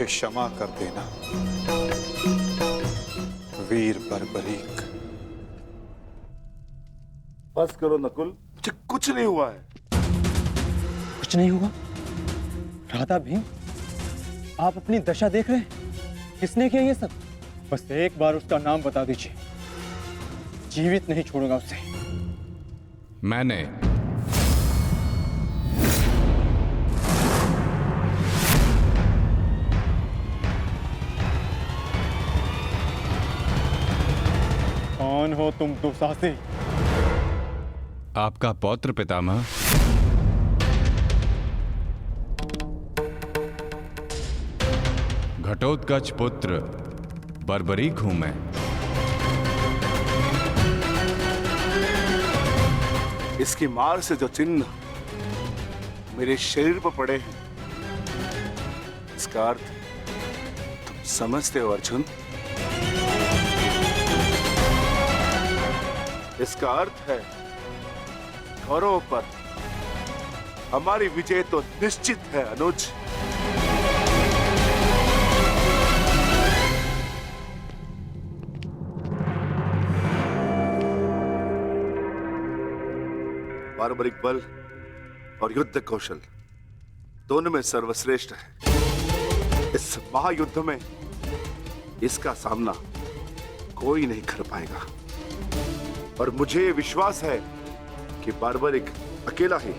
क्षमा कर देना वीर बर्बरीक। बस करो नकुल, मुझे कुछ नहीं हुआ है। कुछ नहीं हुआ? राधा भीम, आप अपनी दशा देख रहे हैं? किसने किया ये सब? बस एक बार उसका नाम बता दीजिए, जीवित नहीं छोड़ूंगा उसे। मैंने। कौन हो तुम दुसाहसी? आपका पौत्र पितामह। घटोत्कच पुत्र बर्बरीक हूं मैं। इसकी मार से जो चिन्ह मेरे शरीर पर पड़े हैं, इसका अर्थ तुम समझते हो अर्जुन? इसका अर्थ है कौरवों पर हमारी विजय तो निश्चित है अनुज। बार्बरिक बल और युद्ध कौशल दोनों में सर्वश्रेष्ठ है। इस महायुद्ध में इसका सामना कोई नहीं कर पाएगा और मुझे ये विश्वास है कि बार्बरिक अकेला ही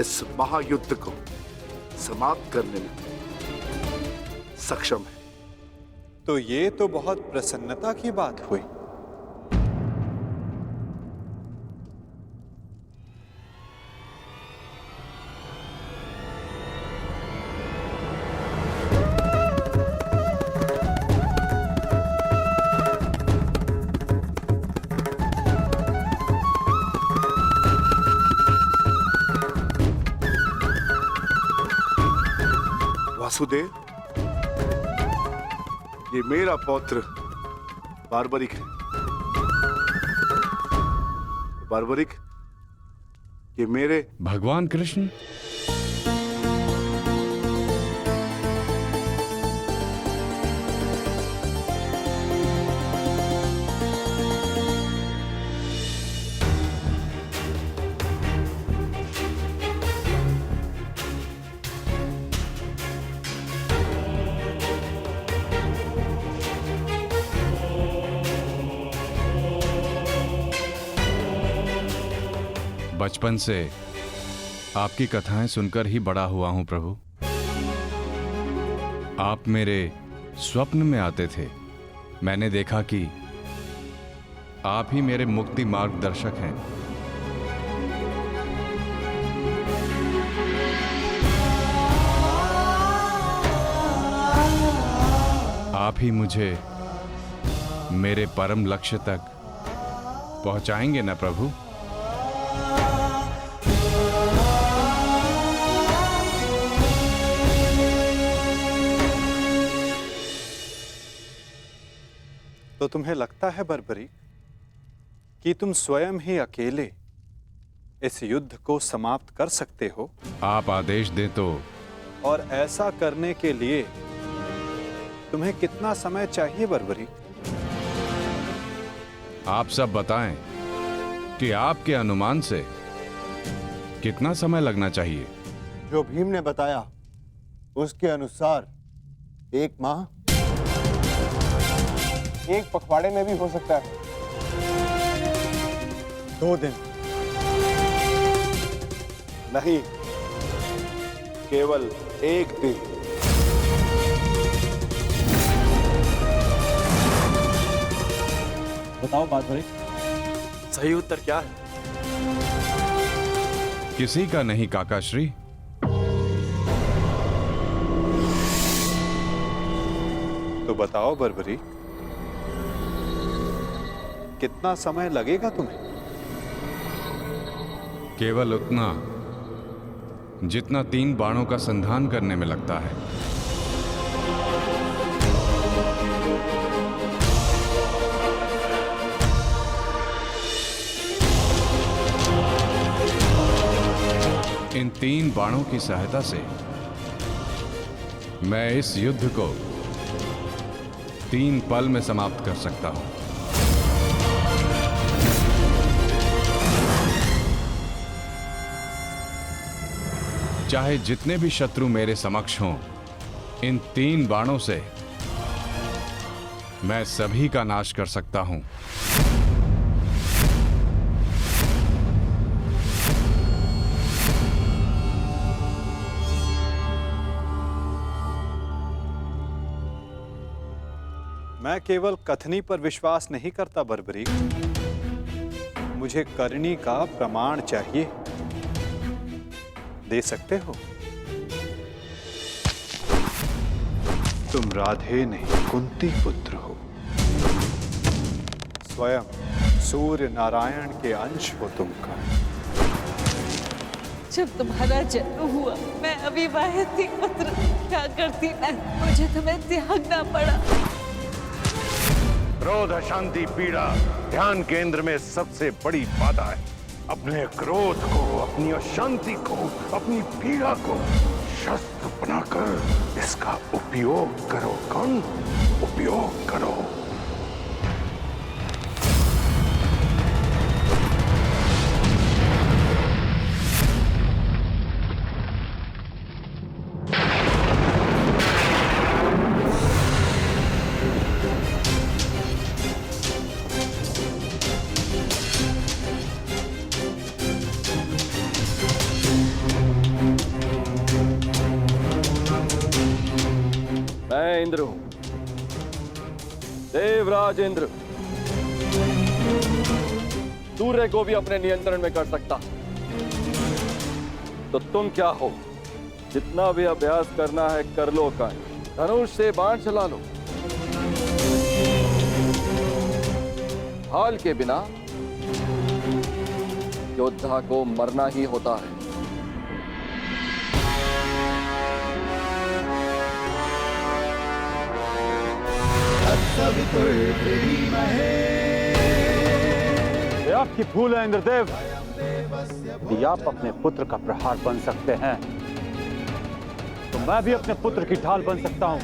इस महायुद्ध को समाप्त करने में सक्षम है। तो ये तो बहुत प्रसन्नता की बात हुई। वासुदेव, ये मेरा पौत्र बार्बरिक है। बार्बरिक, ये मेरे भगवान कृष्ण। बचपन से आपकी कथाएं सुनकर ही बड़ा हुआ हूं प्रभु। आप मेरे स्वप्न में आते थे। मैंने देखा कि आप ही मेरे मुक्ति मार्गदर्शक हैं। आप ही मुझे मेरे परम लक्ष्य तक पहुंचाएंगे ना प्रभु? तो तुम्हें लगता है बर्बरीक कि तुम स्वयं ही अकेले इस युद्ध को समाप्त कर सकते हो? आप आदेश दें तो। और ऐसा करने के लिए तुम्हें कितना समय चाहिए बर्बरीक? आप सब बताएं कि आपके अनुमान से कितना समय लगना चाहिए? जो भीम ने बताया उसके अनुसार 1 माह, 1 पखवाड़े में भी हो सकता है। 2 दिन। नहीं, केवल 1 दिन। बताओ बार्बरिक, सही उत्तर क्या है? किसी का नहीं काकाश्री। तो बताओ बर्बरीक, कितना समय लगेगा तुम्हें? केवल उतना जितना 3 बाणों का संधान करने में लगता है। इन 3 बाणों की सहायता से मैं इस युद्ध को 3 पल में समाप्त कर सकता हूं। चाहे जितने भी शत्रु मेरे समक्ष हों, इन 3 बाणों से मैं सभी का नाश कर सकता हूं। मैं केवल कथनी पर विश्वास नहीं करता बर्बरीक, मुझे करनी का प्रमाण चाहिए। दे सकते हो? तुम राधे नहीं कुंती पुत्र हो, स्वयं सूर्य नारायण के अंश हो तुम का। जब तुम्हारा जन्म हुआ मैं अविवाहित थी पुत्र, क्या करती मैं, मुझे तुम्हें त्यागना पड़ा। क्रोध, अशांति, पीड़ा ध्यान केंद्र में सबसे बड़ी बाधा है। अपने क्रोध को, अपनी अशांति को, अपनी पीड़ा को शस्त्र बनाकर इसका उपयोग करो। कौन उपयोग करो? मैं इंद्र हूं, देवराज इंद्र। सूर्य को भी अपने नियंत्रण में कर सकता। तो तुम क्या हो? जितना भी अभ्यास करना है कर लो। का धनुष से बाण चला लो। हाल के बिना योद्धा को मरना ही होता है। ये आपकी भूल है इंद्रदेव। यदि आप अपने पुत्र का प्रहार बन सकते हैं तो मैं भी अपने पुत्र की ढाल बन सकता हूं।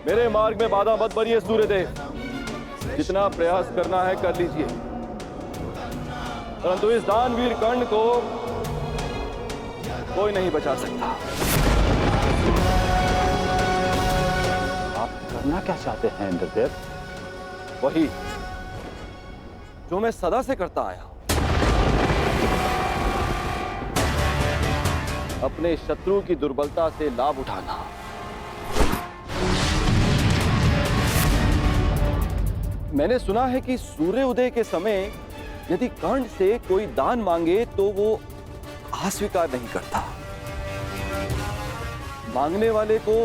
मेरे मार्ग में बाधा मत बनिए सूर्यदेव। जितना प्रयास करना है कर लीजिए, परंतु इस दानवीर कर्ण को कोई नहीं बचा सकता। आप करना क्या चाहते हैं इंद्रदेव? वही जो मैं सदा से करता आया हूं, अपने शत्रु की दुर्बलता से लाभ उठाना। मैंने सुना है कि सूर्य उदय के समय यदि कर्ण से कोई दान मांगे तो वो अस्वीकार नहीं करता, मांगने वाले को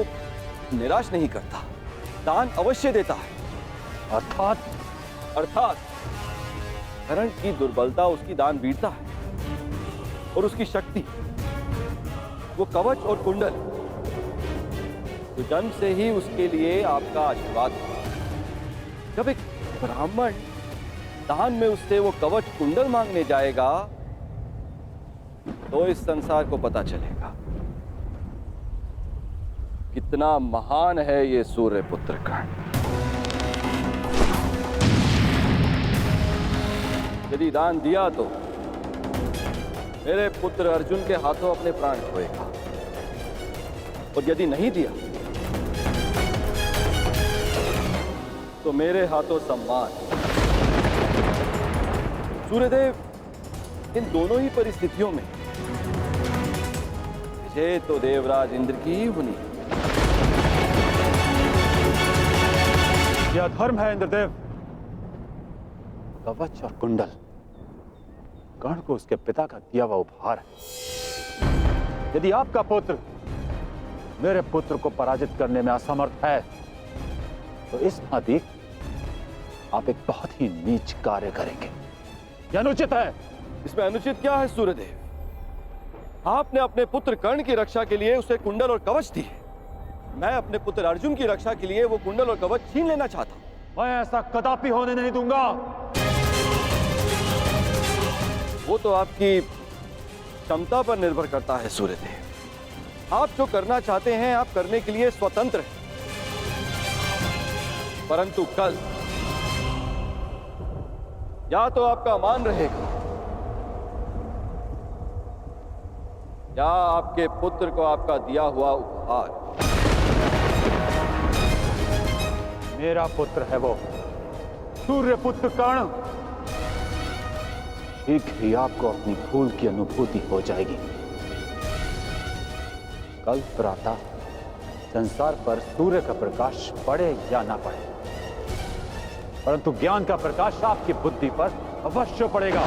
निराश नहीं करता, दान अवश्य देता है। अर्थात कर्ण की दुर्बलता उसकी दान वीरता है और उसकी शक्ति वो कवच और कुंडल, तो जन्म से ही उसके लिए आपका आशीर्वाद है। जब एक ब्राह्मण दान में उससे वो कवच कुंडल मांगने जाएगा तो इस संसार को पता चलेगा कितना महान है ये सूर्य पुत्र कर्ण। यदि दान दिया तो मेरे पुत्र अर्जुन के हाथों अपने प्राण खोएगा, और यदि नहीं दिया तो मेरे हाथों सम्मान। सूर्यदेव, इन दोनों ही परिस्थितियों में विजय तो देवराज इंद्र की ही होनी है। यह धर्म है इंद्रदेव। कवच और कुंडल कर्ण को उसके पिता का दिया हुआ उपहार है। यदि आपका पुत्र मेरे पुत्र को पराजित करने में असमर्थ है तो इस नाती आप एक बहुत ही नीच कार्य करेंगे। यह अनुचित है। इसमें अनुचित क्या है सूर्यदेव? आपने अपने पुत्र कर्ण की रक्षा के लिए उसे कुंडल और कवच दिए। मैं अपने पुत्र अर्जुन की रक्षा के लिए वो कुंडल और कवच छीन लेना चाहता हूं। मैं ऐसा कदापि होने नहीं दूंगा। वो तो आपकी क्षमता पर निर्भर करता है सूर्यदेव। आप जो करना चाहते हैं आप करने के लिए स्वतंत्र हैं, परंतु कल या तो आपका मान रहेगा या आपके पुत्र को आपका दिया हुआ उपहार। मेरा पुत्र है वो, सूर्यपुत्र कर्ण। शीघ्र ही आपको अपनी भूल की अनुभूति हो जाएगी। कल प्रातः संसार पर सूर्य का प्रकाश पड़े या ना पड़े, परंतु ज्ञान का प्रकाश आपकी बुद्धि पर अवश्य पड़ेगा।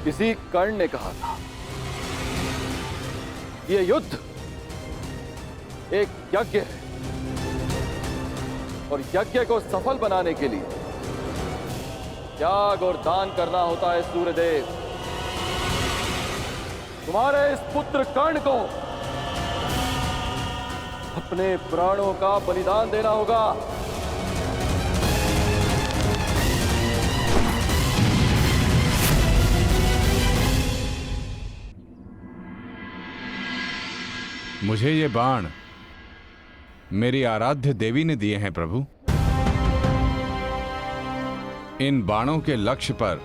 किसी कर्ण ने कहा था, यह युद्ध एक यज्ञ है और यज्ञ को सफल बनाने के लिए त्याग और दान करना होता है। सूर्यदेव, तुम्हारे इस पुत्र कर्ण को अपने प्राणों का बलिदान देना होगा। मुझे ये बाण मेरी आराध्य देवी ने दिए हैं प्रभु। इन बाणों के लक्ष्य पर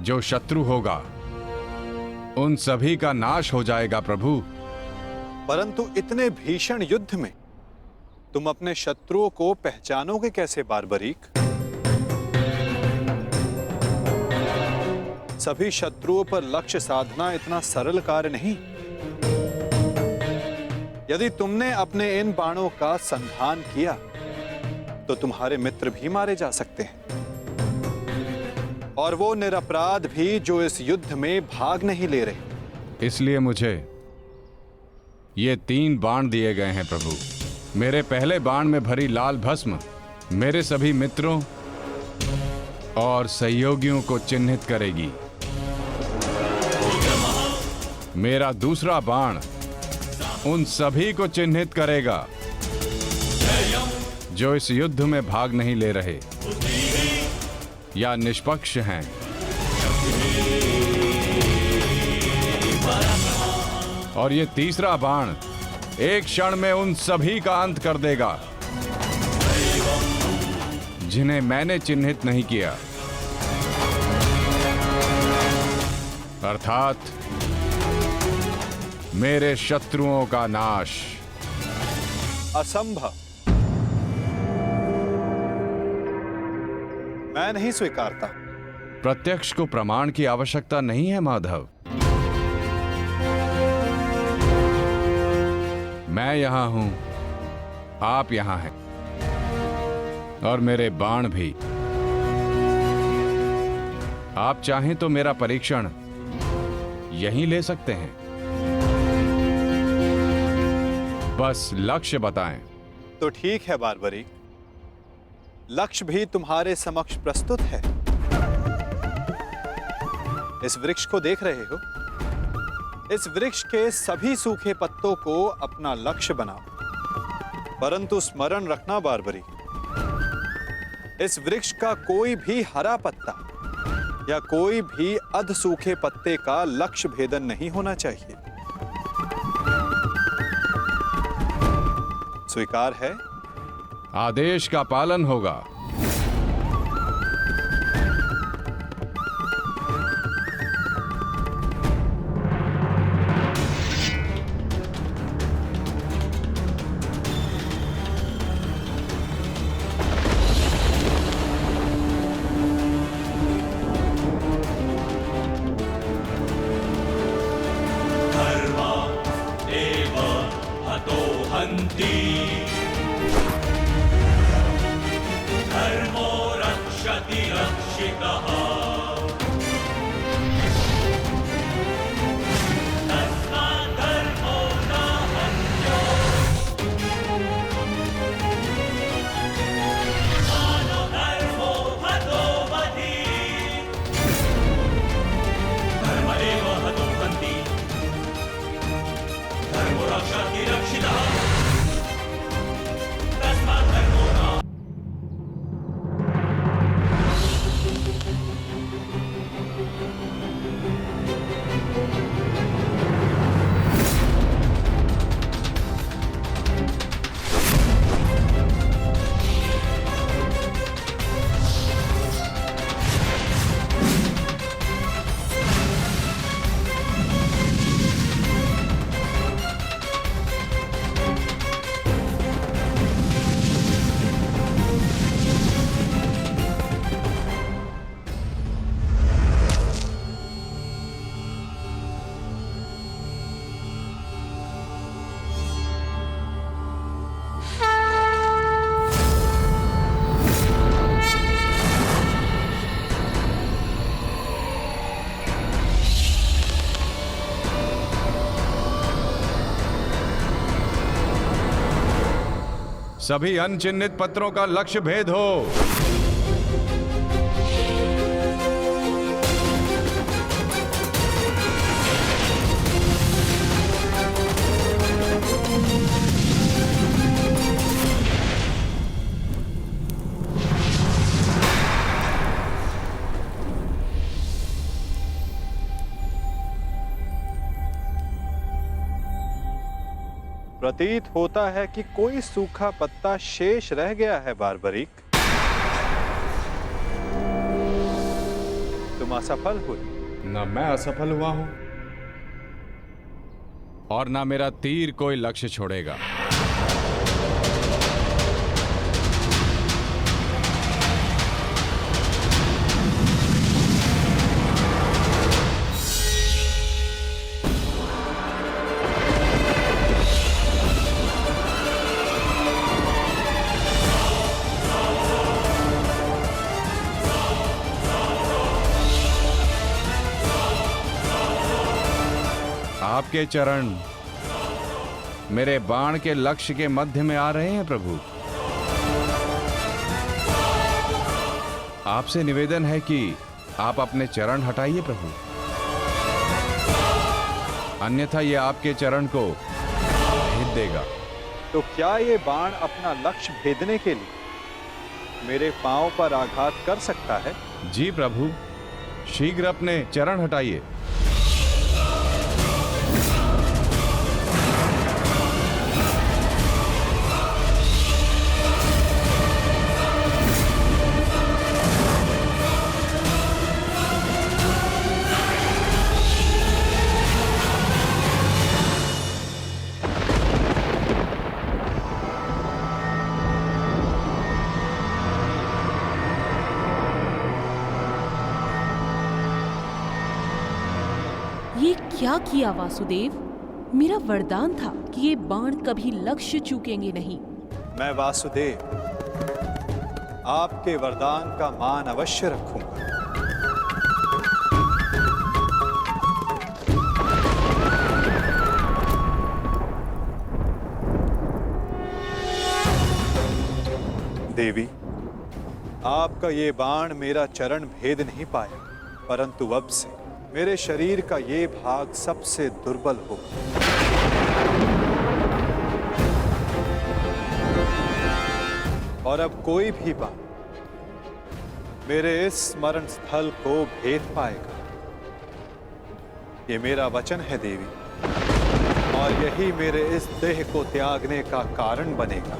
जो शत्रु होगा उन सभी का नाश हो जाएगा प्रभु। परंतु इतने भीषण युद्ध में तुम अपने शत्रुओं को पहचानोगे कैसे बारबरीक? सभी शत्रुओं पर लक्ष्य साधना इतना सरल कार्य नहीं। यदि तुमने अपने इन बाणों का संधान किया तो तुम्हारे मित्र भी मारे जा सकते हैं, और वो निरपराध भी जो इस युद्ध में भाग नहीं ले रहे। इसलिए मुझे ये 3 बाण दिए गए हैं प्रभु। मेरे पहले बाण में भरी लाल भस्म मेरे सभी मित्रों और सहयोगियों को चिन्हित करेगी। मेरा दूसरा बाण उन सभी को चिन्हित करेगा जो इस युद्ध में भाग नहीं ले रहे या निष्पक्ष हैं। और ये तीसरा बाण एक क्षण में उन सभी का अंत कर देगा जिन्हें मैंने चिन्हित नहीं किया, अर्थात मेरे शत्रुओं का नाश। असंभव, मैं नहीं स्वीकारता। प्रत्यक्ष को प्रमाण की आवश्यकता नहीं है माधव। मैं यहां हूं, आप यहां हैं, और मेरे बाण भी। आप चाहें तो मेरा परीक्षण यहीं ले सकते हैं। बस लक्ष्य बताएं। तो ठीक है बारबरीक, लक्ष्य भी तुम्हारे समक्ष प्रस्तुत है। इस वृक्ष को देख रहे हो? इस वृक्ष के सभी सूखे पत्तों को अपना लक्ष्य बनाओ। परंतु स्मरण रखना बारबरीक, इस वृक्ष का कोई भी हरा पत्ता या कोई भी अध सूखे पत्ते का लक्ष्य भेदन नहीं होना चाहिए। स्वीकार है? आदेश का पालन होगा। धर्मदेव हतो सभी अनचिन्हित पत्रों का लक्ष्य भेद हो। प्रतीत होता है कि कोई सूखा पत्ता शेष रह गया है बारबरीक। तुम असफल हुए। न मैं असफल हुआ हूं और ना मेरा तीर कोई लक्ष्य छोड़ेगा। आपके चरण मेरे बाण के लक्ष्य के मध्य में आ रहे हैं प्रभु। आपसे निवेदन है कि आप अपने चरण हटाइए प्रभु, अन्यथा ये आपके चरण को भेद देगा। तो क्या ये बाण अपना लक्ष्य भेदने के लिए मेरे पांव पर आघात कर सकता है? जी प्रभु, शीघ्र अपने चरण हटाइए। ये क्या किया वासुदेव? मेरा वरदान था कि ये बाण कभी लक्ष्य चूकेंगे नहीं। मैं वासुदेव आपके वरदान का मान अवश्य रखूंगा। देवी, आपका ये बाण मेरा चरण भेद नहीं पाया, परंतु अब से मेरे शरीर का ये भाग सबसे दुर्बल होगा। और अब कोई भी बाण मेरे इस स्मरण स्थल को भेद पाएगा। ये मेरा वचन है देवी, और यही मेरे इस देह को त्यागने का कारण बनेगा।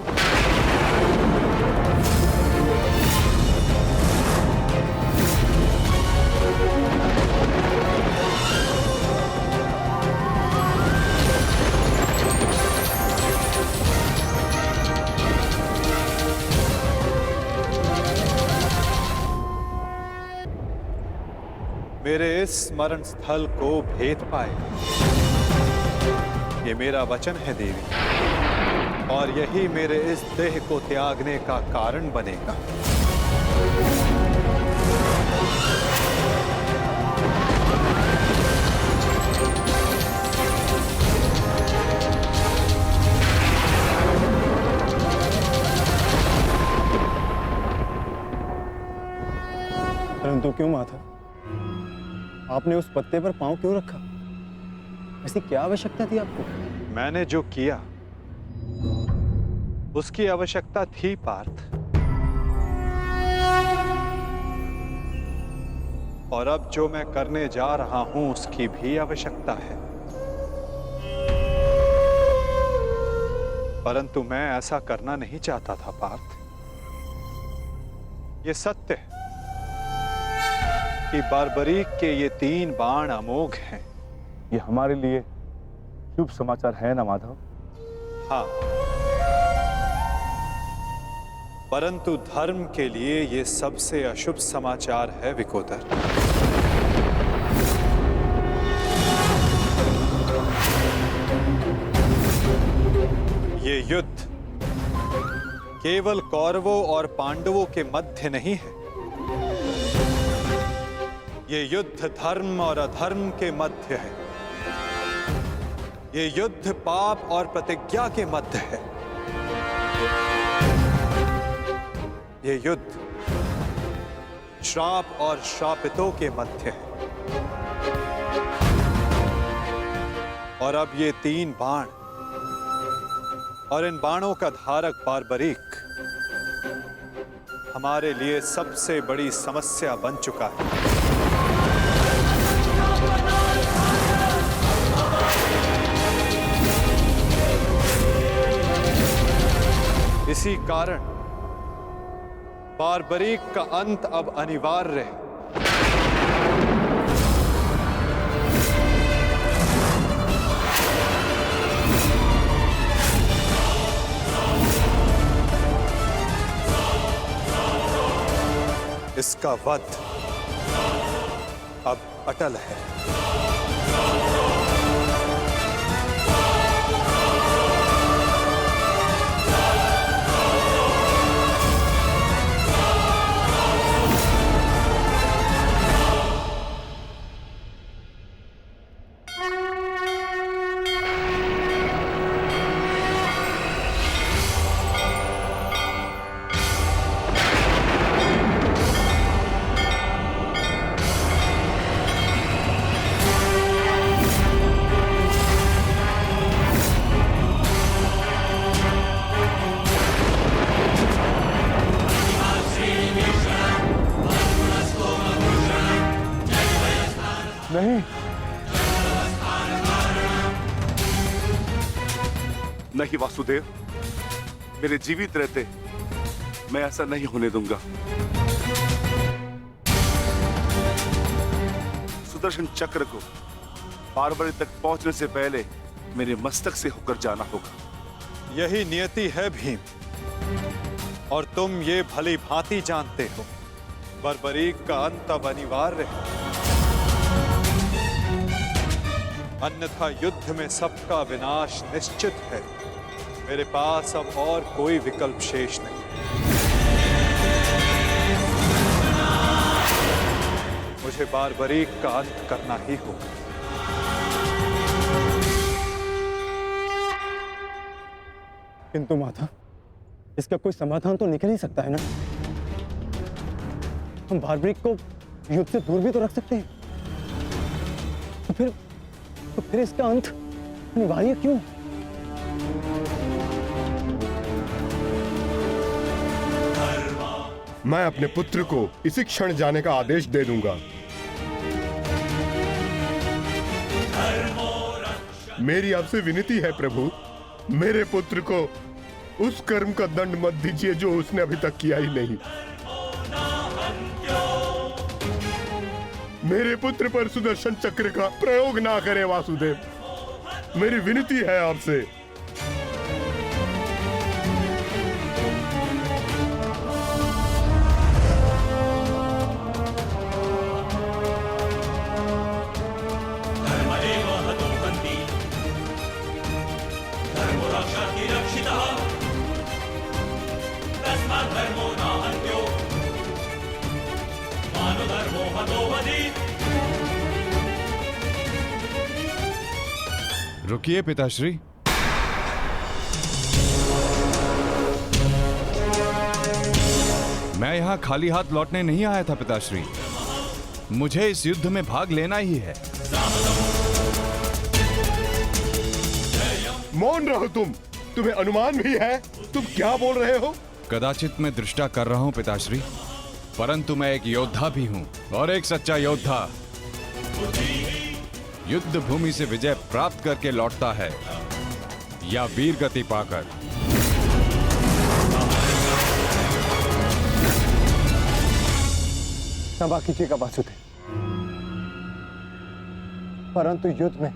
मेरे इस स्मरण स्थल को भेद पाएगा। ये मेरा वचन है देवी, और यही मेरे इस देह को त्यागने का कारण बनेगा। परंतु क्यों माता, आपने उस पत्ते पर पांव क्यों रखा? ऐसी क्या आवश्यकता थी आपको? मैंने जो किया उसकी आवश्यकता थी पार्थ, और अब जो मैं करने जा रहा हूं उसकी भी आवश्यकता है। परंतु मैं ऐसा करना नहीं चाहता था पार्थ। ये सत्य है कि बारबरीक के ये 3 बाण अमोघ हैं। ये हमारे लिए शुभ समाचार है ना माधव? हाँ, परंतु धर्म के लिए ये सबसे अशुभ समाचार है विकोदर। ये युद्ध केवल कौरवों और पांडवों के मध्य नहीं है। ये युद्ध धर्म और अधर्म के मध्य है। ये युद्ध पाप और प्रतिज्ञा के मध्य है। ये युद्ध श्राप और श्रापितों के मध्य है। और अब ये 3 बाण और इन बाणों का धारक बारबरीक हमारे लिए सबसे बड़ी समस्या बन चुका है। इसी कारण बारबरीक का अंत अब अनिवार्य है। इसका वध अब अटल है। नहीं, नहीं वासुदेव, मेरे जीवित रहते मैं ऐसा नहीं होने दूंगा। सुदर्शन चक्र को बारबरी तक पहुंचने से पहले मेरे मस्तक से होकर जाना होगा। यही नियति है भीम, और तुम ये भली भांति जानते हो। बारबरीक का अंत अब अनिवार्य है, अन्यथा युद्ध में सबका विनाश निश्चित है। मेरे पास अब और कोई विकल्प शेष नहीं। मुझे बारबरीक का अंत करना ही होगा। किंतु माता, इसका कोई समाधान तो निकल ही सकता है ना। हम बारबरीक को युद्ध से दूर भी तो रख सकते हैं। तो फिर इसका अंत अनिवार्य क्यों? मैं अपने पुत्र को इसी क्षण जाने का आदेश दे दूंगा। मेरी आपसे विनती है प्रभु, मेरे पुत्र को उस कर्म का दंड मत दीजिए जो उसने अभी तक किया ही नहीं। मेरे पुत्र पर सुदर्शन चक्र का प्रयोग ना करें वासुदेव, मेरी विनती है आपसे। रुकिए पिताश्री। मैं यहां खाली हाथ लौटने नहीं आया था पिताश्री, मुझे इस युद्ध में भाग लेना ही है। मौन रहो तुम, तुम्हें अनुमान भी है तुम क्या बोल रहे हो? कदाचित मैं दृष्टा कर रहा हूं पिताश्री, परंतु मैं एक योद्धा भी हूं, और एक सच्चा योद्धा युद्ध भूमि से विजय प्राप्त करके लौटता है या वीर गति पाकर। क्षमा कीजिएगा वासुदेव, परंतु युद्ध में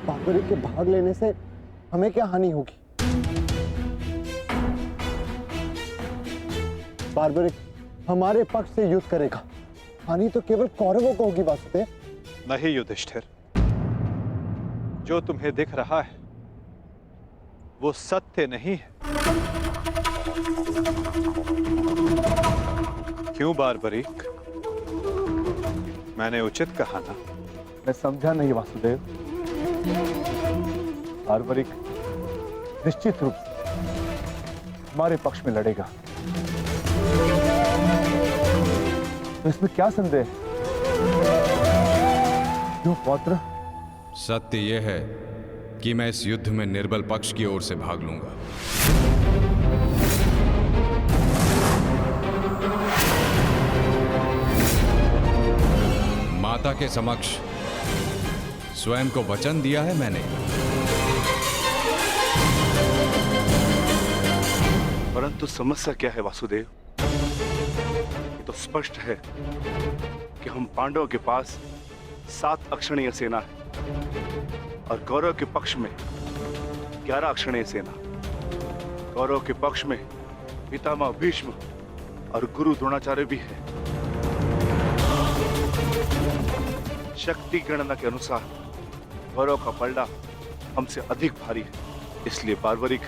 बारबरीक के भाग लेने से हमें क्या हानि होगी? बारबरीक हमारे पक्ष से युद्ध करेगा, हानि तो केवल कौरवों को होगी वासुदेव। नहीं युधिष्ठिर, जो तुम्हें दिख रहा है वो सत्य नहीं है। क्यों बारबरीक, मैंने उचित कहा ना? मैं समझा नहीं वासुदेव। बारबरीक निश्चित रूप से हमारे पक्ष में लड़ेगा। तो इसमें क्या संदेह है? क्यों पौत्र? सत्य यह है कि मैं इस युद्ध में निर्बल पक्ष की ओर से भाग लूंगा। माता के समक्ष स्वयं को वचन दिया है मैंने। परंतु समस्या क्या है वासुदेव? ये तो स्पष्ट है कि हम पांडवों के पास 7 अक्षणीय सेना है और कौरव के पक्ष में 11 अक्षणीय सेना। कौरव के पक्ष में पितामह भीष्म और गुरु द्रोणाचार्य भी है। शक्ति गणना के अनुसार कौरव का पलड़ा हमसे अधिक भारी है, इसलिए बार्बरिक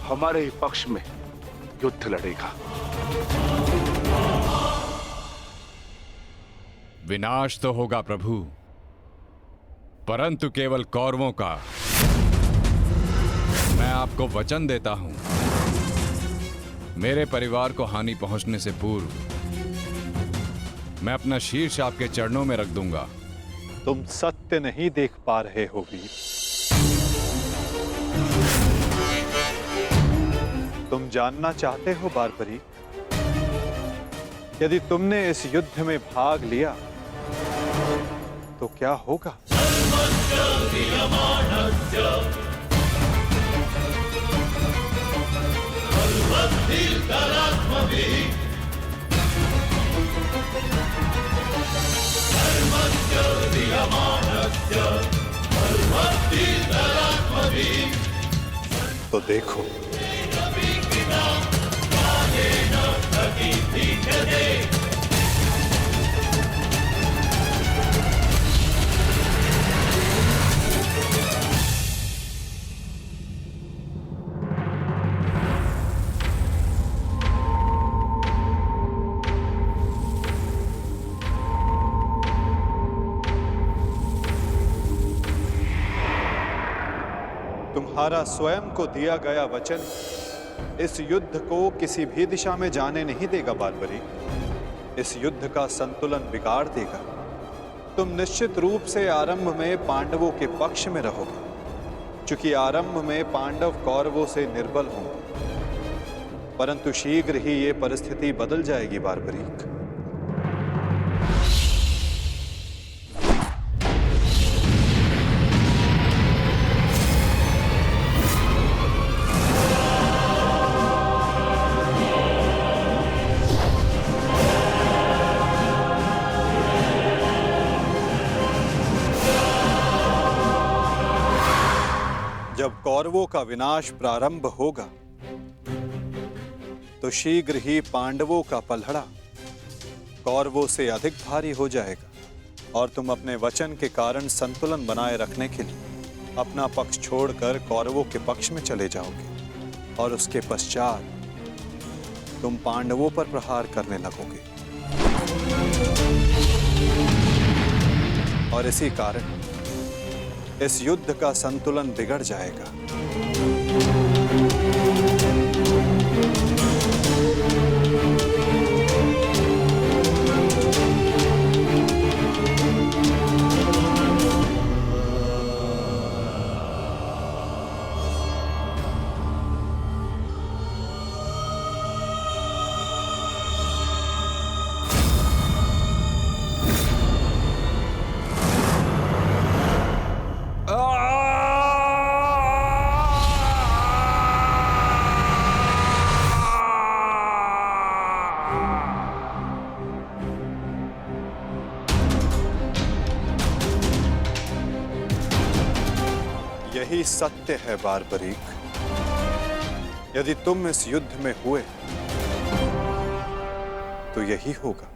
हमारे ही पक्ष में युद्ध लड़ेगा। विनाश तो होगा प्रभु, परंतु केवल कौरवों का। मैं आपको वचन देता हूं, मेरे परिवार को हानि पहुंचने से पूर्व मैं अपना शीर्ष आपके चरणों में रख दूंगा। तुम सत्य नहीं देख पा रहे हो वीर। तुम जानना चाहते हो बार्बरिक, यदि तुमने इस युद्ध में भाग लिया तो क्या होगा? तो देखो, तुम्हारा स्वयं को दिया गया वचन इस युद्ध को किसी भी दिशा में जाने नहीं देगा बार्बरिक। इस युद्ध का संतुलन बिगाड़ देगा। तुम निश्चित रूप से आरंभ में पांडवों के पक्ष में रहोगे, क्योंकि आरंभ में पांडव कौरवों से निर्बल होंगे, परंतु शीघ्र ही ये परिस्थिति बदल जाएगी बार्बरिक। जब कौरवों का विनाश प्रारंभ होगा तो शीघ्र ही पांडवों का पलड़ा कौरवों से अधिक भारी हो जाएगा और तुम अपने वचन के कारण संतुलन बनाए रखने के लिए अपना पक्ष छोड़कर कौरवों के पक्ष में चले जाओगे और उसके पश्चात तुम पांडवों पर प्रहार करने लगोगे। और इसी कारण इस युद्ध का संतुलन बिगड़ जाएगा। यही सत्य है बार्बरिक। यदि तुम इस युद्ध में हुए तो यही होगा।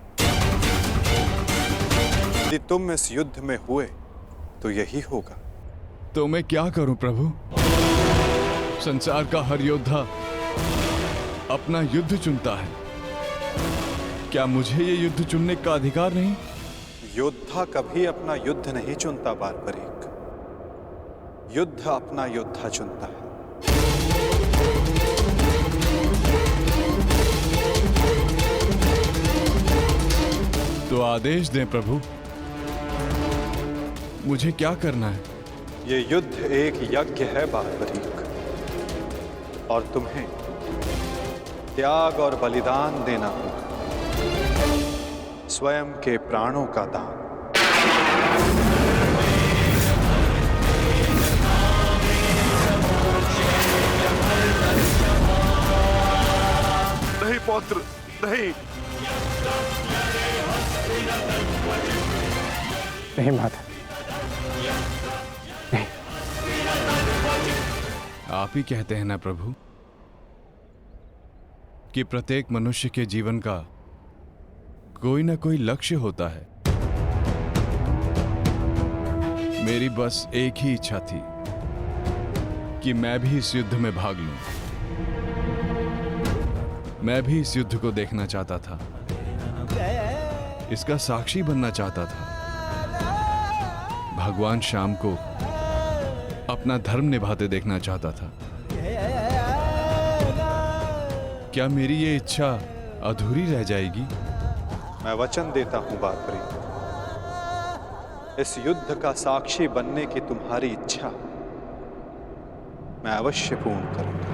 यदि तुम इस युद्ध में हुए तो यही होगा। तो मैं क्या करूं प्रभु? संसार का हर योद्धा अपना युद्ध चुनता है, क्या मुझे ये युद्ध चुनने का अधिकार नहीं? योद्धा कभी अपना युद्ध नहीं चुनता बार्बरिक, युद्ध अपना योद्धा चुनता है। तो आदेश दें प्रभु, मुझे क्या करना है? ये युद्ध एक यज्ञ है बारबरीक, और तुम्हें त्याग और बलिदान देना होगा, स्वयं के प्राणों का दान। नहीं पौत्र, नहीं। नहीं माता, नहीं। आप ही कहते हैं ना प्रभु कि प्रत्येक मनुष्य के जीवन का कोई ना कोई लक्ष्य होता है। मेरी बस एक ही इच्छा थी कि मैं भी इस युद्ध में भाग लूं। मैं भी इस युद्ध को देखना चाहता था, इसका साक्षी बनना चाहता था, भगवान श्याम को अपना धर्म निभाते देखना चाहता था। क्या मेरी ये इच्छा अधूरी रह जाएगी? मैं वचन देता हूं बारबरीक, इस युद्ध का साक्षी बनने की तुम्हारी इच्छा मैं अवश्य पूर्ण करूंगा।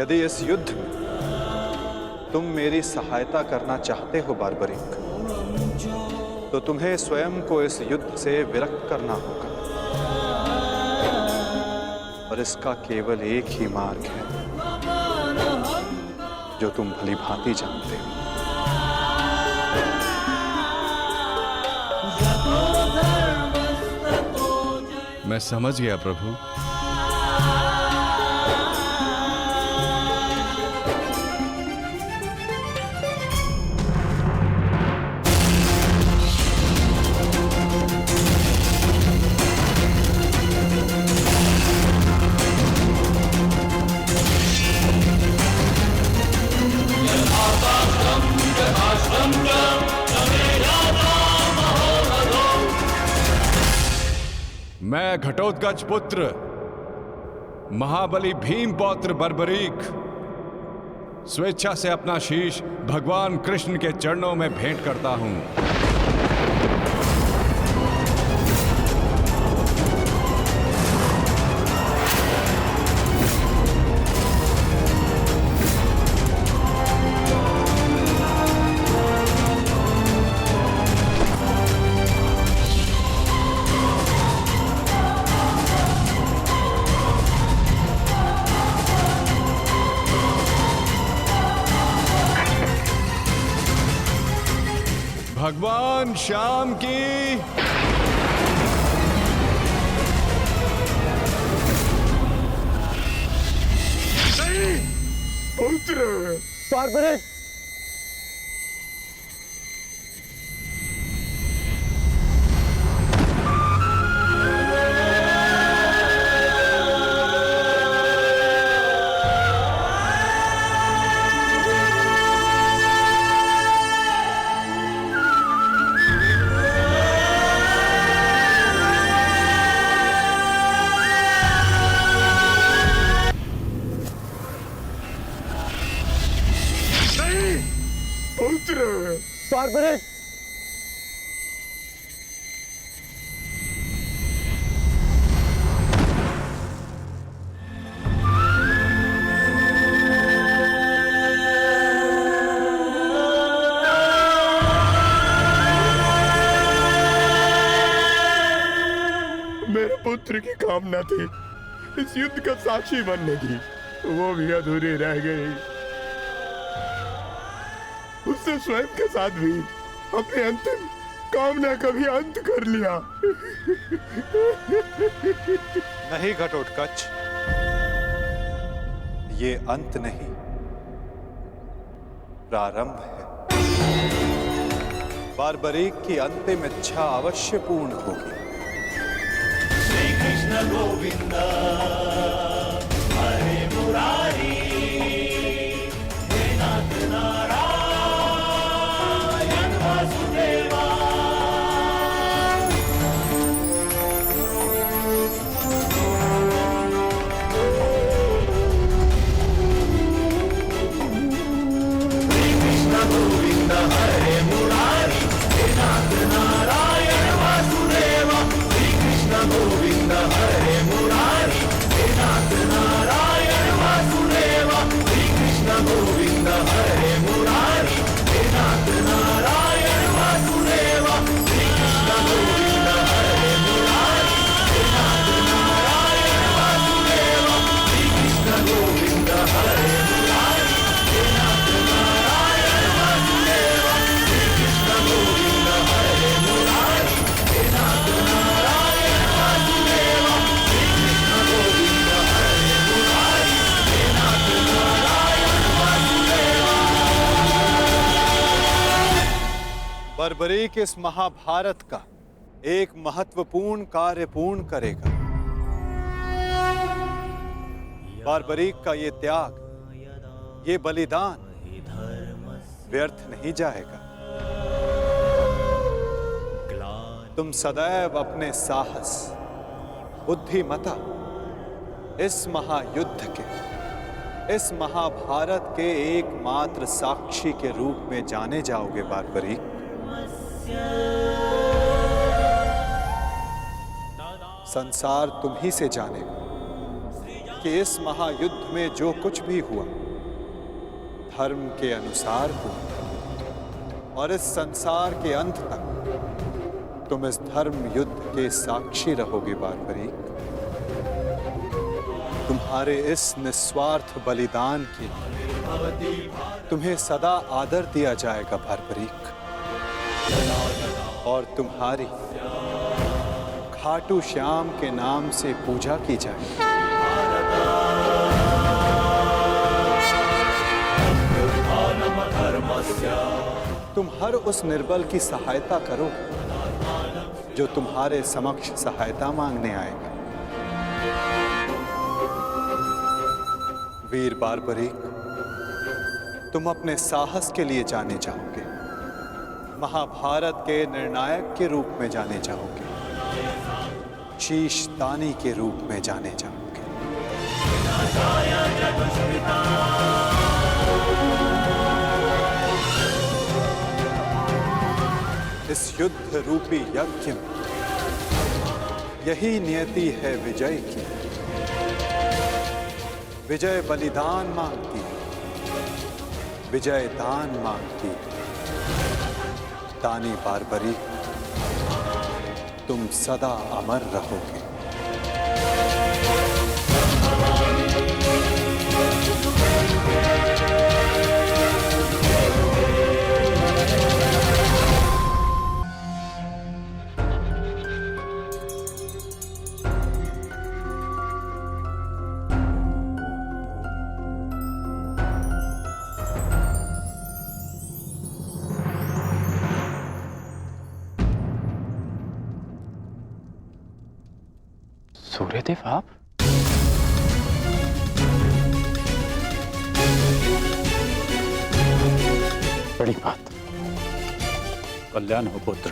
यदि इस युद्ध में तुम मेरी सहायता करना चाहते हो बारबरीक, तो तुम्हें स्वयं को इस युद्ध से विरक्त करना होगा, और इसका केवल एक ही मार्ग है जो तुम भली भांति जानते हो। मैं समझ गया प्रभु। मैं घटोत्कच पुत्र महाबली भीम पौत्र बर्बरीक स्वेच्छा से अपना शीश भगवान कृष्ण के चरणों में भेंट करता हूं। भगवान श्याम की पुत्र बारबरीक, बारबरीक, मेरे पुत्र की कामना थी इस युद्ध का साक्षी बनने की, वो भी अधूरी रह गई। उसने स्वयं के साथ भी अपनी अंतिम कामना का भी अंत कर लिया। नहीं घटोत्कच, ये अंत नहीं, प्रारंभ है। बारबरीक की अंतिम इच्छा अवश्य पूर्ण होगी। श्री कृष्ण गोविंद हरे मुरारी, हे नाथ नारायण वासुदेवा। श्री बर्बरीक इस महाभारत का एक महत्वपूर्ण कार्य पूर्ण करेगा। बर्बरीक का ये त्याग, ये बलिदान व्यर्थ नहीं जाएगा। तुम सदैव अपने साहस, बुद्धिमता, इस महायुद्ध के, इस महाभारत के एकमात्र साक्षी के रूप में जाने जाओगे बारबरीक। संसार तुम ही से जानेगा कि इस महायुद्ध में जो कुछ भी हुआ धर्म के अनुसार हुआ, और इस संसार के अंत तक तुम इस धर्म युद्ध के साक्षी रहोगे बारबरीक। तुम्हारे इस निस्वार्थ बलिदान के लिए तुम्हें सदा आदर दिया जाएगा बारबरीक, और तुम्हारी खाटू श्याम के नाम से पूजा की जाएगी। तुम हर उस निर्बल की सहायता करो जो तुम्हारे समक्ष सहायता मांगने आएगा। वीर बारबरीक, तुम अपने साहस के लिए जाने जाओगे, महाभारत के निर्णायक के रूप में जाने जाओगे, शीश दानी के रूप में जाने जाओगे। इस युद्ध रूपी यज्ञ में यही नियति है विजय की। विजय बलिदान मांगती है, विजय दान मांगती है। दानी बारबरीक, तुम सदा अमर रहोगे। सूर्यदेव, आप? बड़ी बात, कल्याण हो पुत्र।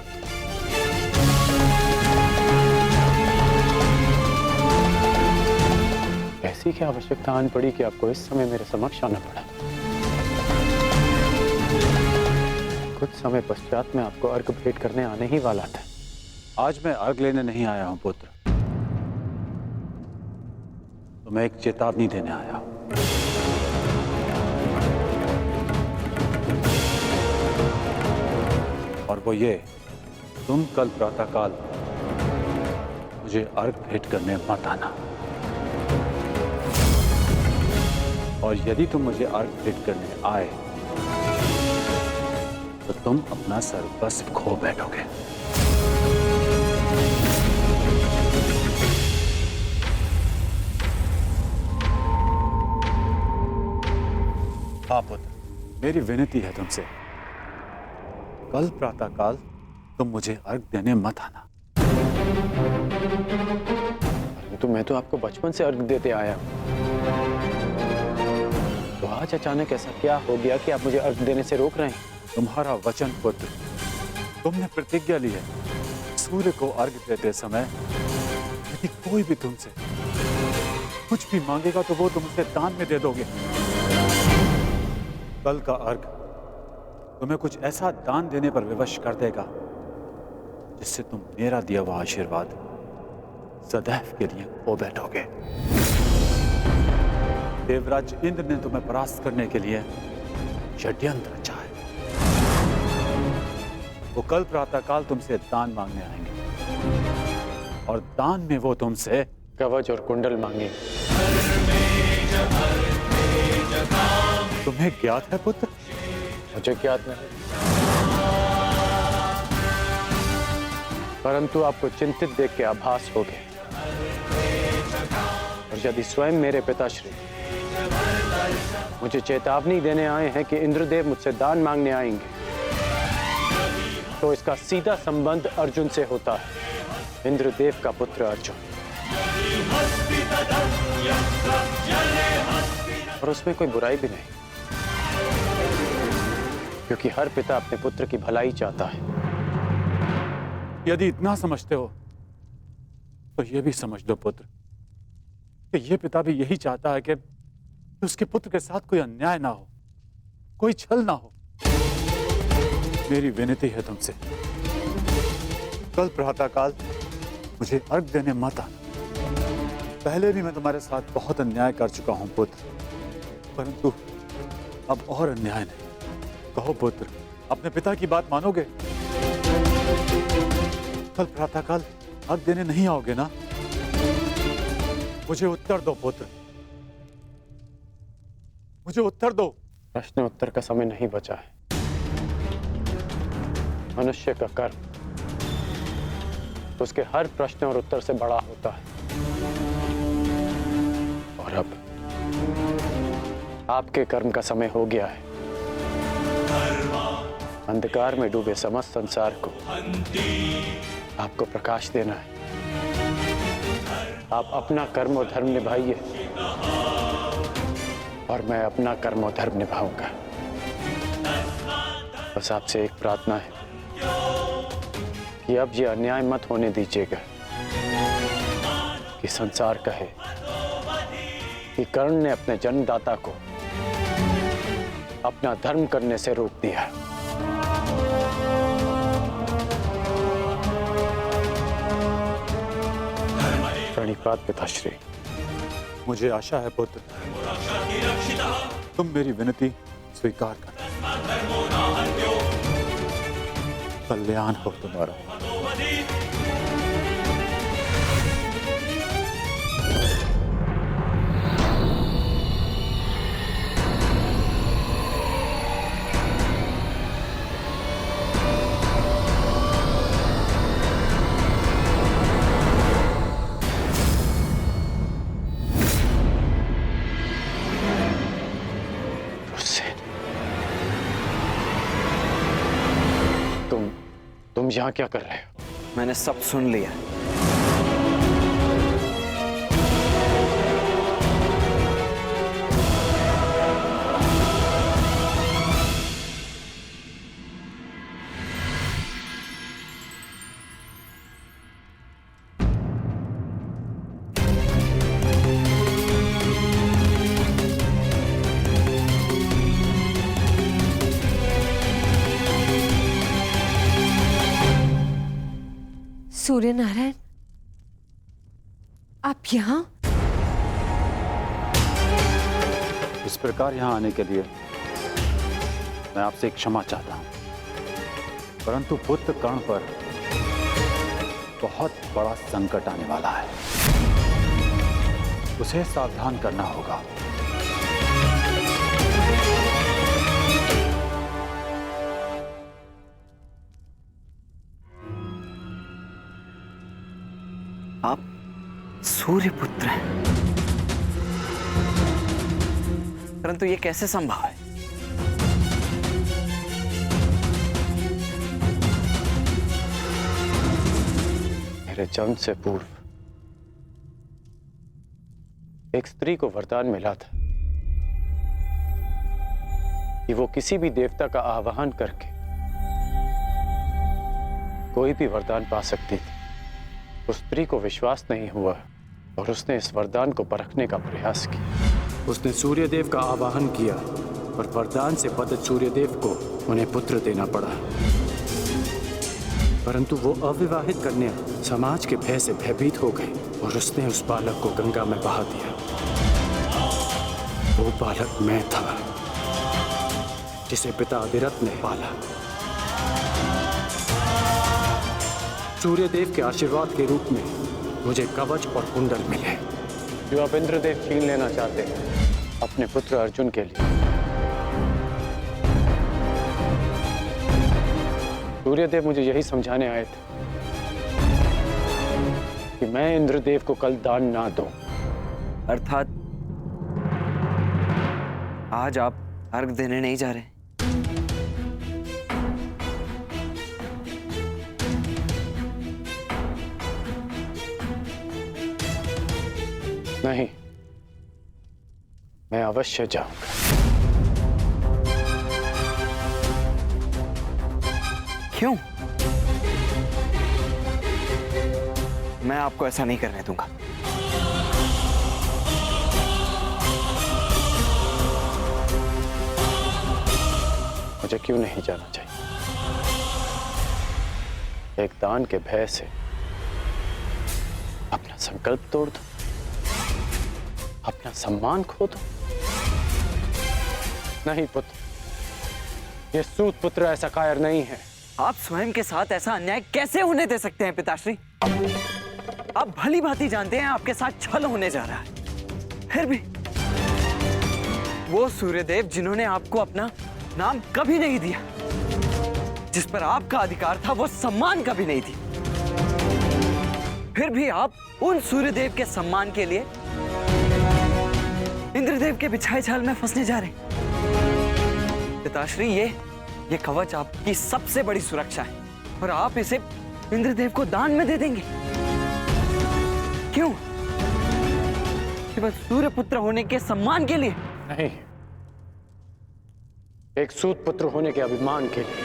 ऐसी क्या आवश्यकता आन पड़ी कि आपको इस समय मेरे समक्ष आना पड़ा? कुछ समय पश्चात मैं आपको अर्घ भेंट करने आने ही वाला था। आज मैं अर्घ लेने नहीं आया हूं पुत्र, तो मैं एक चेतावनी देने आया हूं। और वो ये, तुम कल प्रातःकाल मुझे अर्घ भेंट करने मत आना, और यदि तुम मुझे अर्घ भेंट करने आए तो तुम अपना सर्वस्व खो बैठोगे। हाँ पुत्र, मेरी विनती है तुमसे, कल प्रातःकाल तुम मुझे अर्घ देने मत आना। तो मैं तो आपको बचपन से अर्घ देते आया हूं, तो आज अचानक ऐसा क्या हो गया कि आप मुझे अर्घ देने से रोक रहे हैं? तुम्हारा वचन पुत्र, तुमने प्रतिज्ञा ली है, सूर्य को अर्घ देते समय यदि कोई भी तुमसे कुछ भी मांगेगा तो वो तुम उसे दान में दे दोगे। कल का अर्घ तुम्हें कुछ ऐसा दान देने पर विवश कर देगा जिससे तुम मेरा दिया हुआ आशीर्वाद सदैव के लिए खो बैठोगे। देवराज इंद्र ने तुम्हें परास्त करने के लिए षड्यंत्र रचा है। वो कल प्रातःकाल तुमसे दान मांगने आएंगे, और दान में वो तुमसे कवच और कुंडल मांगे। तुम्हें ज्ञात है पुत्र? मुझे ज्ञात नहीं, परंतु आपको चिंतित देख के आभास हो गया, और यदि स्वयं मेरे पिताश्री मुझे चेतावनी देने आए हैं कि इंद्रदेव मुझसे दान मांगने आएंगे, तो इसका सीधा संबंध अर्जुन से होता है, इंद्रदेव का पुत्र अर्जुन। और उसमें कोई बुराई भी नहीं, क्योंकि हर पिता अपने पुत्र की भलाई चाहता है। यदि इतना समझते हो तो ये भी समझ लो पुत्र कि ये पिता भी यही चाहता है कि उसके पुत्र के साथ कोई अन्याय ना हो, कोई छल ना हो। मेरी विनती है तुमसे, कल प्रातःकाल मुझे अर्घ देने मत आना। पहले भी मैं तुम्हारे साथ बहुत अन्याय कर चुका हूं पुत्र, परंतु अब और अन्याय नहीं। कहो पुत्र, अपने पिता की बात मानोगे? कल प्रातःकाल अर्घ देने नहीं आओगे ना? मुझे उत्तर दो पुत्र, मुझे उत्तर दो। प्रश्न उत्तर का समय नहीं बचा है। मनुष्य का कर्म उसके हर प्रश्न और उत्तर से बड़ा होता है। और अब आपके कर्म का समय हो गया है। अंधकार में डूबे समस्त संसार को आपको प्रकाश देना है। आप अपना कर्म और धर्म निभाइए और मैं अपना कर्म और धर्म निभाऊंगा। बस आपसे एक प्रार्थना है कि अब ये अन्याय मत होने दीजिएगा कि संसार कहे कि कर्ण ने अपने जन्मदाता को अपना धर्म करने से रोक दिया। प्रणिपात पिताश्री। मुझे आशा है पुत्र तुम मेरी विनती स्वीकार कर। कल्याण हो तुम्हारा। तुम यहाँ क्या कर रहे हो? मैंने सब सुन लिया। सूर्य नारायण, आप यहाँ? इस प्रकार यहाँ आने के लिए मैं आपसे क्षमा चाहता हूँ, परंतु पुत्र कर्ण पर बहुत बड़ा संकट आने वाला है। उसे सावधान करना होगा। आप सूर्यपुत्र हैं, परंतु ये कैसे संभव है? मेरे जन्म से पूर्व एक स्त्री को वरदान मिला था कि वो किसी भी देवता का आवाहन करके कोई भी वरदान पा सकती थी। उस स्त्री को विश्वास नहीं हुआ और उसने इस वरदान को परखने का प्रयास किया। उसने सूर्यदेव का आवाहन किया और वरदान से बद्ध सूर्यदेव को उन्हें पुत्र देना पड़ा, परंतु वो अविवाहित कन्या समाज के भय से भयभीत हो गई और उसने उस बालक को गंगा में बहा दिया। वो बालक मैं था, जिसे पिता अविरत ने पाला। सूर्यदेव के आशीर्वाद के रूप में मुझे कवच और कुंडल मिले, जो अब इंद्रदेव छीन लेना चाहते हैं अपने पुत्र अर्जुन के लिए। सूर्यदेव मुझे यही समझाने आए थे कि मैं इंद्रदेव को कल दान ना दूं। अर्थात आज आप अर्घ देने नहीं जा रहे? नहीं, मैं अवश्य जाऊंगा। क्यों? मैं आपको ऐसा नहीं करने दूंगा। मुझे क्यों नहीं जाना चाहिए? एक दान के भय से अपना संकल्प तोड़ दो, अपना सम्मान खो दो। नहीं पुत्र, ये सूत पुत्र ऐसा कायर नहीं है। आप स्वयं के साथ ऐसा अन्याय कैसे होने दे सकते हैं पिताश्री? आप भली भांति जानते हैं आपके साथ छल होने जा रहा है। फिर भी वो सूर्यदेव जिन्होंने आपको अपना नाम कभी नहीं दिया, जिस पर आपका अधिकार था, वो सम्मान कभी नहीं दी, फिर भी आप उन सूर्यदेव के सम्मान के लिए इंद्रदेव के बिछाए जाल में फंसने जा रहे हैं। पिताश्री, ये कवच आपकी सबसे बड़ी सुरक्षा है और आप इसे इंद्रदेव को दान में दे देंगे। क्यों? केवल सूर्यपुत्र होने के सम्मान के लिए? नहीं, एक सूत पुत्र होने के अभिमान के लिए।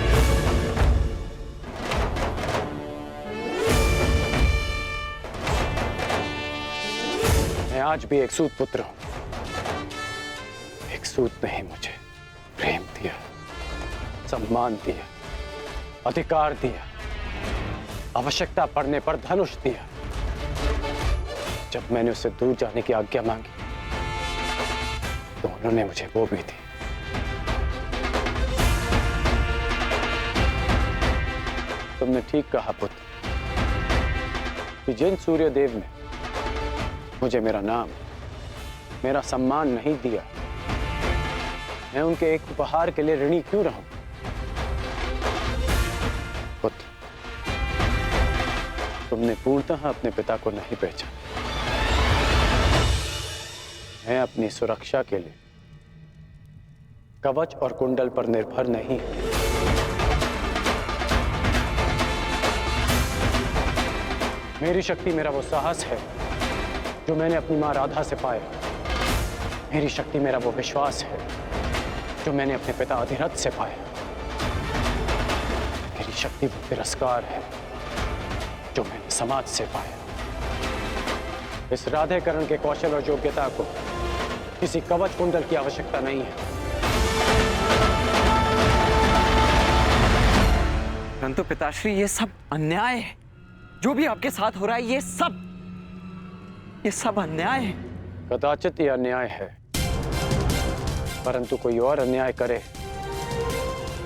मैं आज भी एक सूत पुत्र हूं। एक सूत ने ही मुझे प्रेम दिया, सम्मान दिया, अधिकार दिया, आवश्यकता पड़ने पर धनुष दिया। जब मैंने उससे दूर जाने की आज्ञा मांगी तो उन्होंने मुझे वो भी दी। तुमने ठीक कहा पुत्र कि जिन सूर्यदेव ने मुझे मेरा नाम, मेरा सम्मान नहीं दिया, मैं उनके एक उपहार के लिए ऋणी क्यों रहूं? पुत्र, तुमने पूर्णतः अपने पिता को नहीं पहचाना। मैं अपनी सुरक्षा के लिए कवच और कुंडल पर निर्भर नहीं। मेरी शक्ति मेरा वो साहस है जो मैंने अपनी मां राधा से पाया। मेरी शक्ति मेरा वो विश्वास है जो मैंने अपने पिता अधिरथ से पाया। मेरी शक्ति वो तिरस्कार है जो मैंने समाज से पाया। इस राधेकरण के कौशल और योग्यता को किसी कवच कुंडल की आवश्यकता नहीं है। परंतु पिताश्री, ये सब अन्याय है। जो भी आपके साथ हो रहा है, ये सब अन्याय है। कदाचित ये अन्याय है, परंतु कोई और अन्याय करे,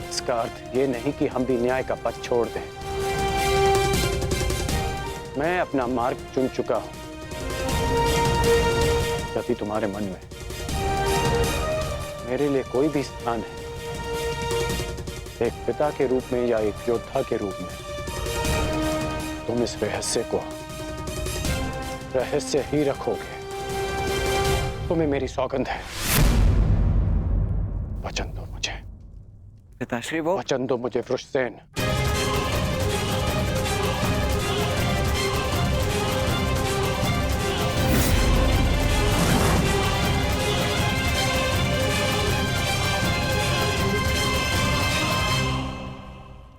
इसका अर्थ ये नहीं कि हम भी न्याय का पथ छोड़ दें। मैं अपना मार्ग चुन चुका हूं। यदि तुम्हारे मन में मेरे लिए कोई भी स्थान है, एक पिता के रूप में या एक योद्धा के रूप में, तुम इस रहस्य को रहस्य ही रखोगे। तुम्हें मेरी सौगंध है। वचन दो मुझे पिताश्री। वो वचन दो मुझे वृषसेन।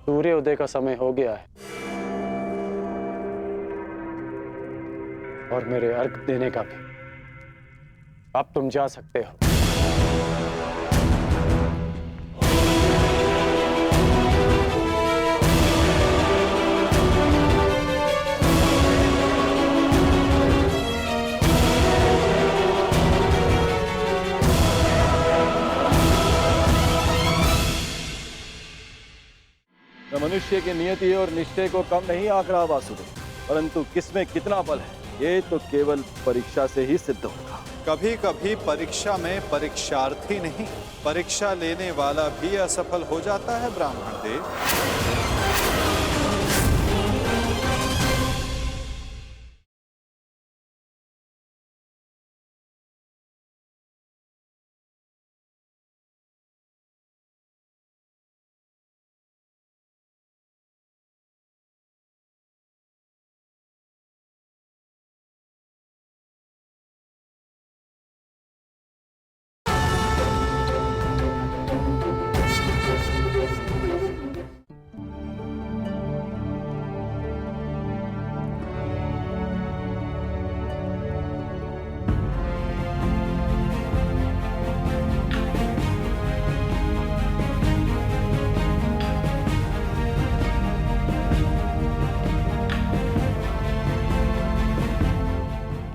सूर्योदय का समय हो गया है और मेरे अर्घ देने का भी। अब तुम जा सकते हो। मैं मनुष्य की नियति और निश्चय को कम नहीं आंक रहा वासुदेव, परंतु किसमें कितना बल है ये तो केवल परीक्षा से ही सिद्ध होगा। कभी कभी परीक्षा में परीक्षार्थी नहीं, परीक्षा लेने वाला भी असफल हो जाता है ब्राह्मण देव।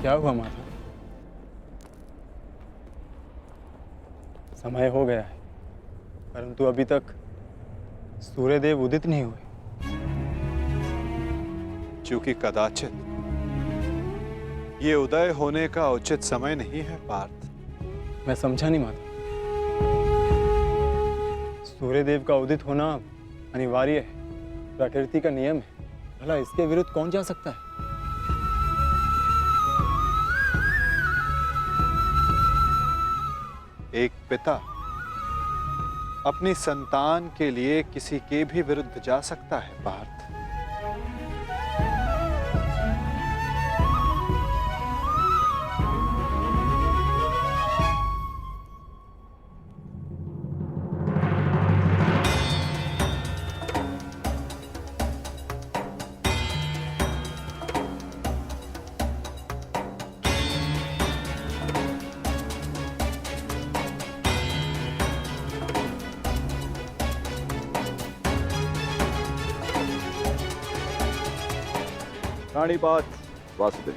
क्या हुआ माता? समय हो गया है, परंतु अभी तक सूर्यदेव उदित नहीं हुए। क्योंकि कदाचित ये उदय होने का उचित समय नहीं है पार्थ। मैं समझा नहीं माता। सूर्यदेव का उदित होना अनिवार्य है, प्रकृति का नियम है। भला इसके विरुद्ध कौन जा सकता है? एक पिता अपनी संतान के लिए किसी के भी विरुद्ध जा सकता है पार्थ। प्राणीपात वासुदेव।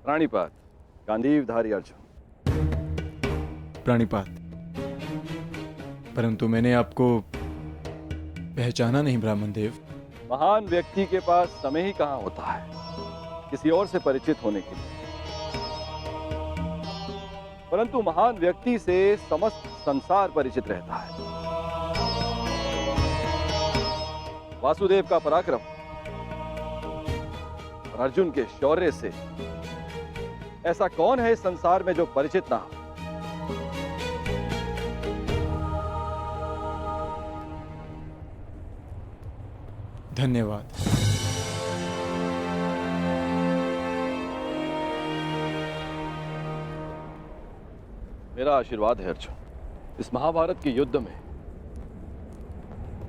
प्राणीपात गांधीवधारी अर्जुन। प्राणीपात, परंतु मैंने आपको पहचाना नहीं ब्राह्मण देव। महान व्यक्ति के पास समय ही कहां होता है किसी और से परिचित होने के लिए, परंतु महान व्यक्ति से समस्त संसार परिचित रहता है। वासुदेव का पराक्रम और अर्जुन के शौर्य से ऐसा कौन है इस संसार में जो परिचित ना हो? धन्यवाद। मेरा आशीर्वाद है अर्जुन, इस महाभारत के युद्ध में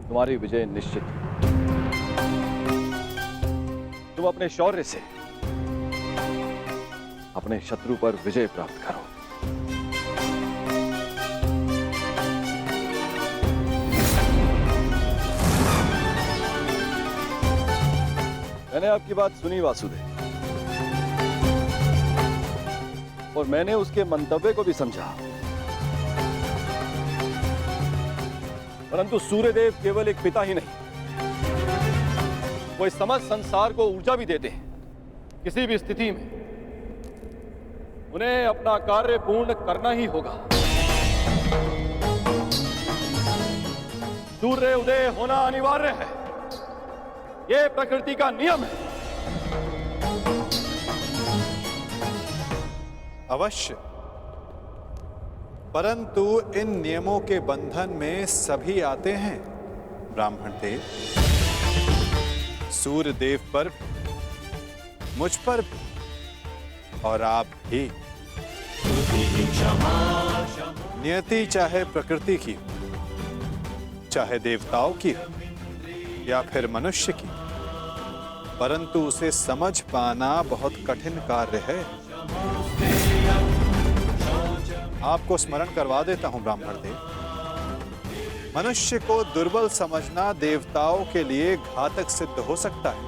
तुम्हारी विजय निश्चित है। तुम अपने शौर्य से अपने शत्रु पर विजय प्राप्त करो। मैंने आपकी बात सुनी वासुदेव, और मैंने उसके मंतव्य को भी समझा, परंतु सूर्यदेव केवल एक पिता ही नहीं, वो इस समस्त संसार को ऊर्जा भी देते हैं। किसी भी स्थिति में उन्हें अपना कार्य पूर्ण करना ही होगा। सूर्य उदय होना अनिवार्य है, यह प्रकृति का नियम है। अवश्य, परंतु इन नियमों के बंधन में सभी आते हैं ब्राह्मण देव। सूर्य देव पर, मुझ पर भी, और आप भी। नियति चाहे प्रकृति की हो, चाहे देवताओं की हो, या फिर मनुष्य की, परंतु उसे समझ पाना बहुत कठिन कार्य है। आपको स्मरण करवा देता हूं ब्राह्मण देव, मनुष्य को दुर्बल समझना देवताओं के लिए घातक सिद्ध हो सकता है।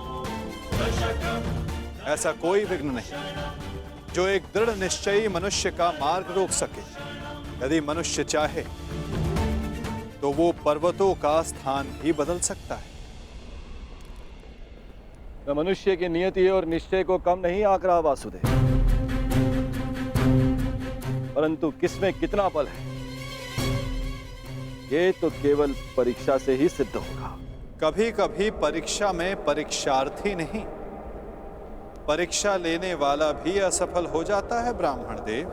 ऐसा कोई विघ्न नहीं जो एक दृढ़ निश्चयी मनुष्य का मार्ग रोक सके। यदि मनुष्य चाहे तो वो पर्वतों का स्थान भी बदल सकता है। मैं मनुष्य की नियति और निश्चय को कम नहीं आंक रहा वासुदेव, परंतु किसमें कितना बल है ये तो केवल परीक्षा से ही सिद्ध होगा। कभी कभी परीक्षा में परीक्षार्थी नहीं, परीक्षा लेने वाला भी असफल हो जाता है ब्राह्मण देव।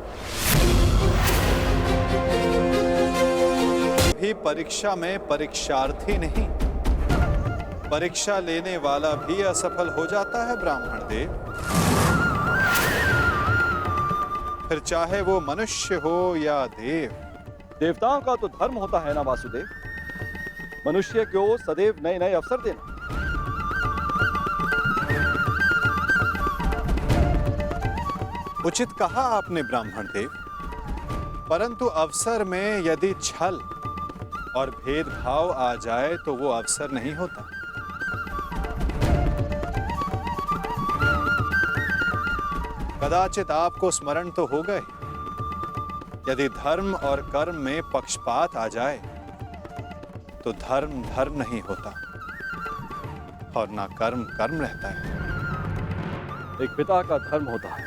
भी परीक्षा में परीक्षार्थी नहीं, परीक्षा लेने वाला भी असफल हो जाता है ब्राह्मण देव। फिर चाहे वो मनुष्य हो या देव। देवताओं का तो धर्म होता है ना वासुदेव, मनुष्य को सदैव नए नए अवसर देना। उचित कहा आपने ब्राह्मण देव, परंतु अवसर में यदि छल और भेदभाव आ जाए तो वो अवसर नहीं होता। कदाचित आपको स्मरण तो हो गए, यदि धर्म और कर्म में पक्षपात आ जाए तो धर्म धर्म नहीं होता और ना कर्म कर्म रहता है। एक पिता का धर्म होता है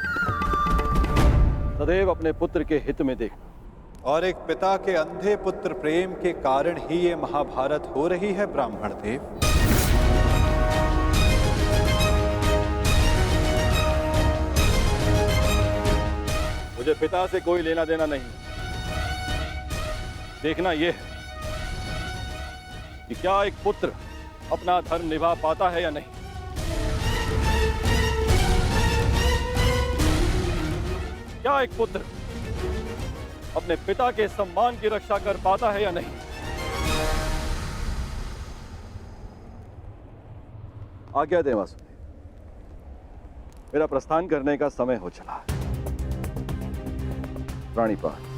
सदैव अपने पुत्र के हित में देखना, और एक पिता के अंधे पुत्र प्रेम के कारण ही ये महाभारत हो रही है ब्राह्मण देव। मुझे पिता से कोई लेना देना नहीं। देखना यह है कि क्या एक पुत्र अपना धर्म निभा पाता है या नहीं। क्या एक पुत्र अपने पिता के सम्मान की रक्षा कर पाता है या नहीं। आज्ञा दें वासुदेव, मेरा प्रस्थान करने का समय हो चला है। रानीपाल।